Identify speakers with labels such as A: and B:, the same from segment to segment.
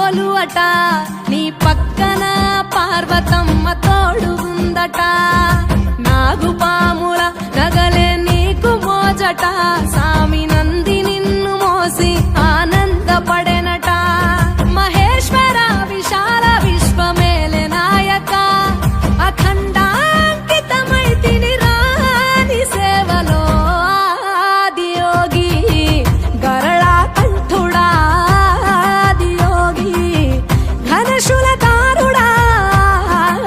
A: కొలువట నీ పక్కన పార్వతమ్మ తోడుగుందట నాగుపాముల నగలే నీకు మోజట సామి నంది నిన్ను మోసి ఆనందపడెనట మహేశ్వర విశాల విశ్వమేలే నాయక అఖండాంకితమైతిని రాని సేవలో ఆదియోగి గరళా కంఠుడా ఆదియోగి ఘనశూలధారుడా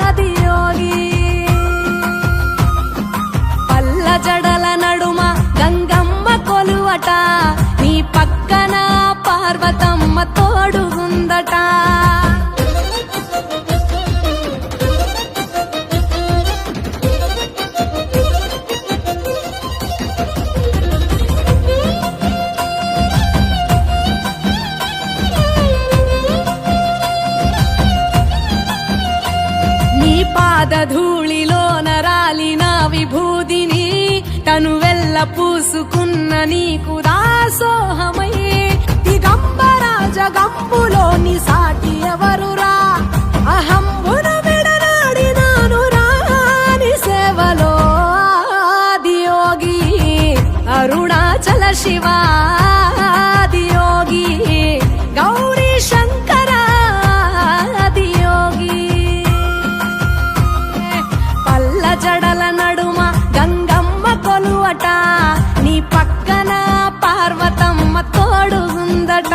A: ఆదియోగి పల్ల జడల నడుమ గంగమ్మ కొలువట నీ పక్కన పార్వతమ్మ తోడుగుందట నీ పాదధూళిలో నరాలిన విభూదిని తనువెల్ల పూసుకున్న నీకు దాసోహమై దిగంబర జగంబులోని సాటి ఎవరురా అహంబున విడనాడినాను రాని సేవలో ఆదియోగి అరుణాచల శివ ఆదియోగి గౌరీ శంకర ఆదియోగి పల్ల జడల నడుమ గంగమ్మ కొలువట నీ పక్కన పార్వతమ్మ తోడుగుందట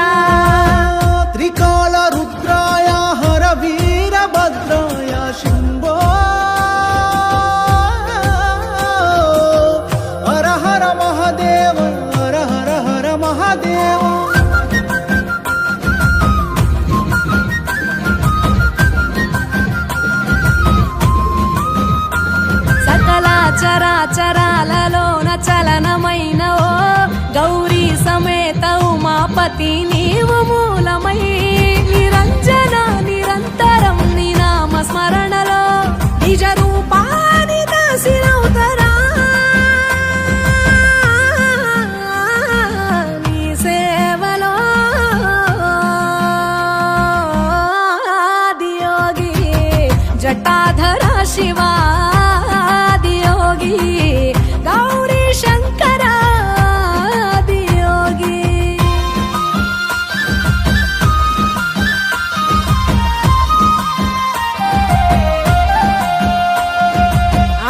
B: త్రికాల రుద్రాయ హర వీరభద్రాయ శంభో హర హర మహాదేవ హర హర హర మహాదేవ
A: సకల చరాచరాలలోన చలనమైన ఓ గౌరీ సమేత ఉమాపతి నీవు మూలమై నిరంజన నిరంతరం నీ నామ స్మరణలో నిజ రూపాని దాసినవుతరా నీ సేవలో ఆదియోగి జటాధర శివ ఆదియోగి గౌరీ శంకర ఆదియోగి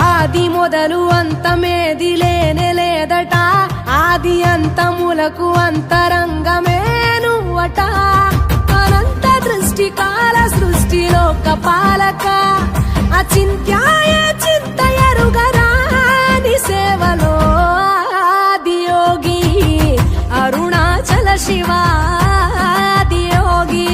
A: ఆది మొదలు అంతమేది లేనే లేదట ఆది అంతములకు అంతరంగమే నువ్వట అనంత దృష్టి కాల సృష్టిలోక పాలక అచింత్యాయ చింత ఎరుగరాని సేవలో ఆదియోగి అరుణాచల శివ ఆదియోగి